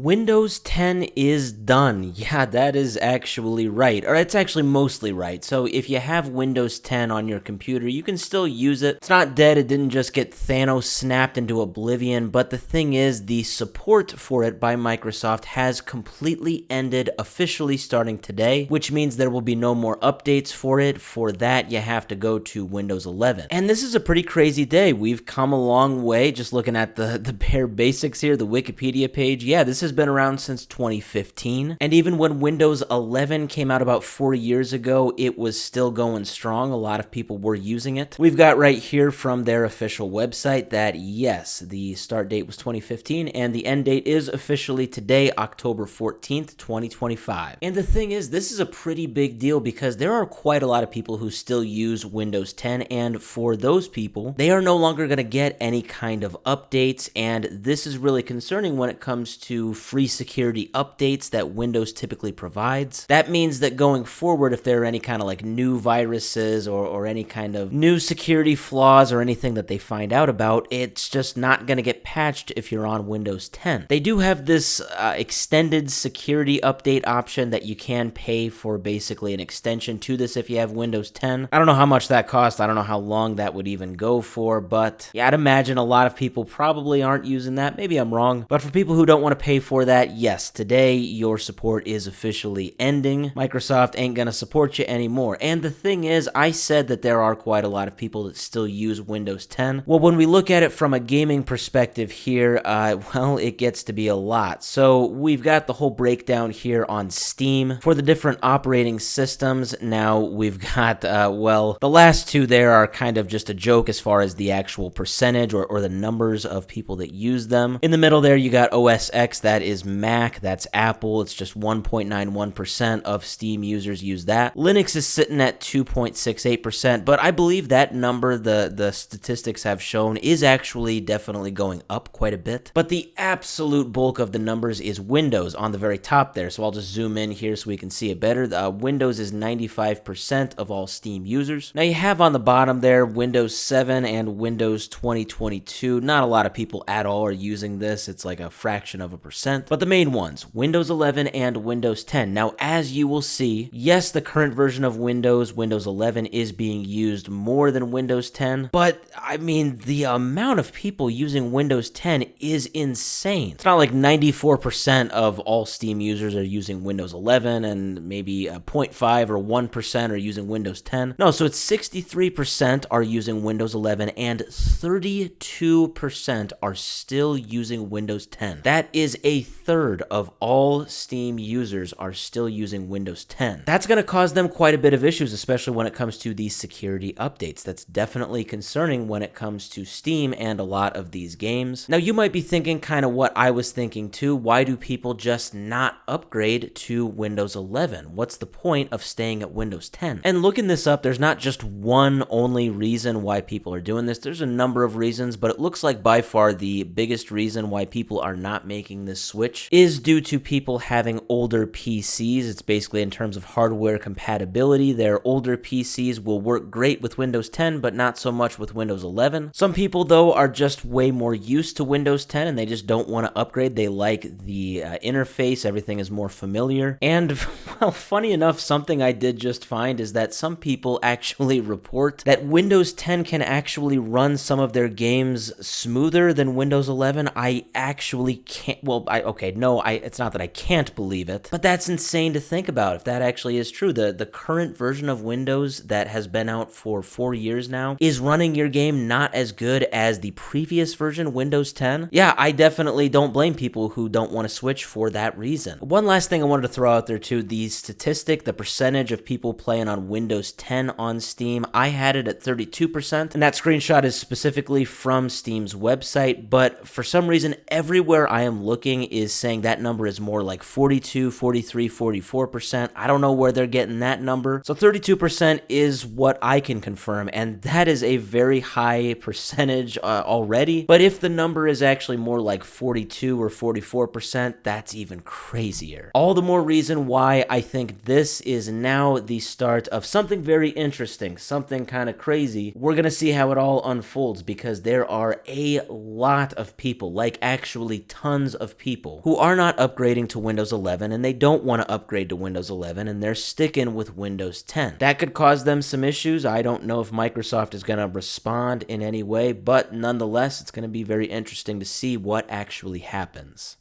Windows 10 is done. Yeah, that is actually right. Or it's actually mostly right. So if you have Windows 10 on your computer, you can still use it. It's not dead. It didn't just get Thanos snapped into oblivion. But the thing is, the support for it by Microsoft has completely ended officially starting today, which means there will be no more updates for it. For that, you have to go to Windows 11. And this is a pretty crazy day. We've come a long way just looking at the bare basics here, the Wikipedia page. Yeah, this has been around since 2015. And even when Windows 11 came out about 4 years ago, it was still going strong. A lot of people were using it. We've got right here from their official website that yes, the start date was 2015 and the end date is officially today, October 14th, 2025. And the thing is, this is a pretty big deal because there are quite a lot of people who still use Windows 10, and for those people, they are no longer going to get any kind of updates, and this is really concerning when it comes to free security updates that Windows typically provides. That means that going forward, if there are any kind of like new viruses or any kind of new security flaws or anything that they find out about, it's just not going to get patched if you're on Windows 10. They do have this extended security update option that you can pay for, basically an extension to this if you have Windows 10. I don't know how much that costs. I don't know how long that would even go for, but yeah, I'd imagine a lot of people probably aren't using that. Maybe I'm wrong, but for people who don't want to pay for that, yes, today your support is officially ending. Microsoft ain't gonna support you anymore. And the thing is, I said that there are quite a lot of people that still use Windows 10. Well, when we look at it from a gaming perspective here, well, it gets to be a lot. So we've got the whole breakdown here on Steam for the different operating systems. Now we've got, well, the last two there are kind of just a joke as far as the actual percentage or the numbers of people that use them. In the middle there, you got OS X, that is Mac, that's Apple. It's just 1.91% of Steam users use that. Linux is sitting at 2.68%, but I believe that number, the statistics have shown, is actually definitely going up quite a bit. But the absolute bulk of the numbers is Windows on the very top there. So I'll just zoom in here so we can see it better. Windows is 95% of all Steam users. Now you have on the bottom there Windows 7 and Windows 2022. Not a lot of people at all are using this. It's like a fraction of a percent. But the main ones, Windows 11 and Windows 10. Now, as you will see, yes, the current version of Windows 11, is being used more than Windows 10. But, I mean, the amount of people using Windows 10 is insane. It's not like 94% of all Steam users are using Windows 11 and maybe 0.5 or 1% are using Windows 10. No, so it's 63% are using Windows 11 and 32% are still using Windows 10. That is a third of all Steam users are still using Windows 10. That's going to cause them quite a bit of issues, especially when it comes to these security updates. That's definitely concerning when it comes to Steam and a lot of these games. Now, you might be thinking kind of what I was thinking too. Why do people just not upgrade to Windows 11? What's the point of staying at Windows 10? And looking this up, there's not just one only reason why people are doing this. There's a number of reasons, but it looks like by far the biggest reason why people are not making this switch is due to people having older PCs. It's basically in terms of hardware compatibility. Their older PCs will work great with Windows 10, but not so much with Windows 11. Some people, though, are just way more used to Windows 10 and they just don't want to upgrade. They like the interface. Everything is more familiar. And, well, funny enough, something I did just find is that some people actually report that Windows 10 can actually run some of their games smoother than Windows 11. I actually can't, well, it's not that I can't believe it, but that's insane to think about if that actually is true. The current version of Windows that has been out for 4 years now is running your game not as good as the previous version, Windows 10. Yeah, I definitely don't blame people who don't want to switch for that reason. One last thing I wanted to throw out there too, the statistic, the percentage of people playing on Windows 10 on Steam, I had it at 32%, and that screenshot is specifically from Steam's website, but for some reason, everywhere I am looking is saying that number is more like 42, 43, 44%. I don't know where they're getting that number. So 32% is what I can confirm, and that is a very high percentage already. But if the number is actually more like 42 or 44%, that's even crazier. All the more reason why I think this is now the start of something very interesting, something kind of crazy. We're going to see how it all unfolds because there are a lot of people, like actually tons of people people who are not upgrading to Windows 11 and they don't want to upgrade to Windows 11 and they're sticking with Windows 10. That could cause them some issues. I don't know if Microsoft is going to respond in any way, but nonetheless, it's going to be very interesting to see what actually happens.